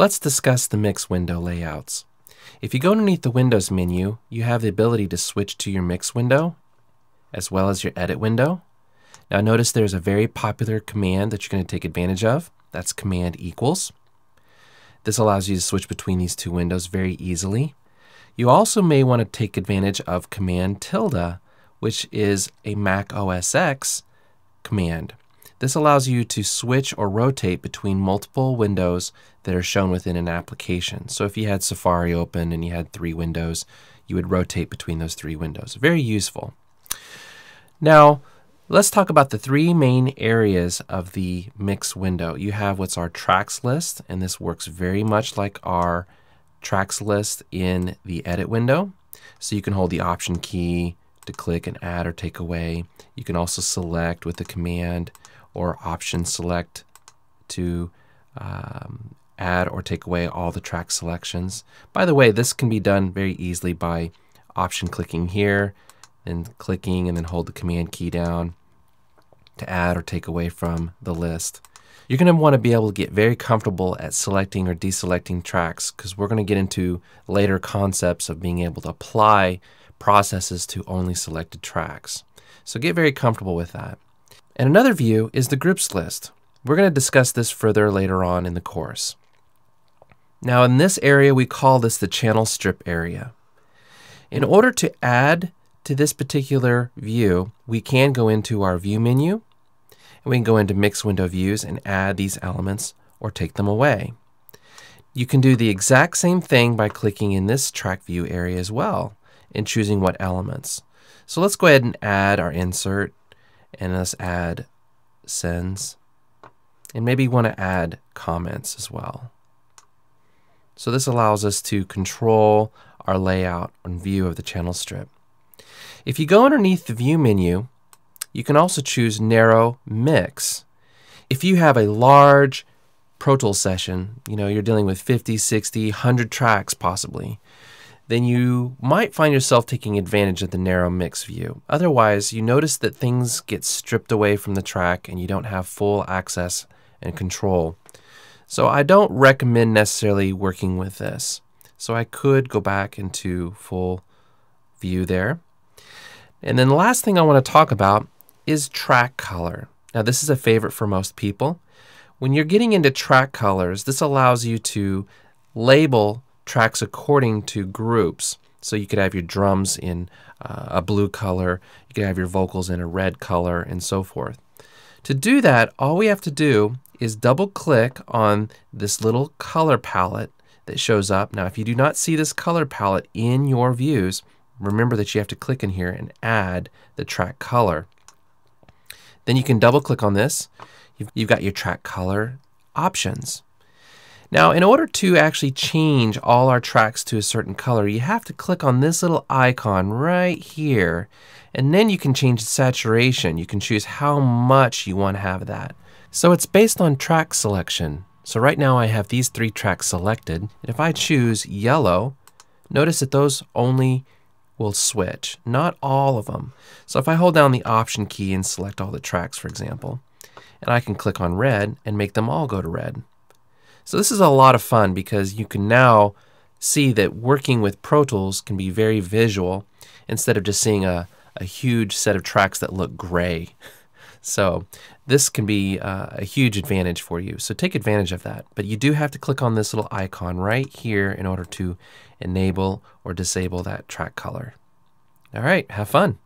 Let's discuss the mix window layouts. If you go underneath the Windows menu, you have the ability to switch to your mix window as well as your edit window. Now notice there's a very popular command that you're going to take advantage of. That's command equals. This allows you to switch between these two windows very easily. You also may want to take advantage of command tilde, which is a Mac OS X command. This allows you to switch or rotate between multiple windows that are shown within an application. So if you had Safari open and you had 3 windows, you would rotate between those 3 windows. Very useful. Now, let's talk about the 3 main areas of the mix window. You have what's our tracks list, and this works very much like our tracks list in the edit window. So you can hold the option key to click and add or take away. You can also select with the command or option select to add or take away all the track selections. By the way, this can be done very easily by option clicking here and clicking and then hold the command key down to add or take away from the list. You're going to want to be able to get very comfortable at selecting or deselecting tracks, because we're going to get into later concepts of being able to apply processes to only selected tracks. So get very comfortable with that. And another view is the groups list. We're going to discuss this further later on in the course. Now in this area we call this the channel strip area. In order to add to this particular view, we can go into our view menu and we can go into mix window views and add these elements or take them away. You can do the exact same thing by clicking in this track view area as well and choosing what elements. So let's go ahead and add our insert, and let's add sends, and maybe want to add comments as well. So this allows us to control our layout and view of the channel strip. If you go underneath the view menu, you can also choose narrow mix. If you have a large Pro Tools session, you're dealing with 50, 60, 100 tracks possibly, then you might find yourself taking advantage of the narrow mix view. Otherwise, you notice that things get stripped away from the track and you don't have full access and control. So I don't recommend necessarily working with this. So I could go back into full view there. And then the last thing I want to talk about is track color. Now this is a favorite for most people. When you're getting into track colors, this allows you to label tracks according to groups. So you could have your drums in a blue color, you could have your vocals in a red color, and so forth. To do that, all we have to do is double click on this little color palette that shows up. Now if you do not see this color palette in your views, remember that you have to click in here and add the track color. Then you can double click on this. You've got your track color options. Now in order to actually change all our tracks to a certain color, you have to click on this little icon right here, and then you can change the saturation. You can choose how much you want to have that. So it's based on track selection. So right now I have these 3 tracks selected, and if I choose yellow, notice that those only will switch, not all of them. So if I hold down the option key and select all the tracks, for example, and I can click on red and make them all go to red. So this is a lot of fun because you can now see that working with Pro Tools can be very visual instead of just seeing a huge set of tracks that look gray. So this can be a huge advantage for you. So take advantage of that. But you do have to click on this little icon right here in order to enable or disable that track color. All right, have fun.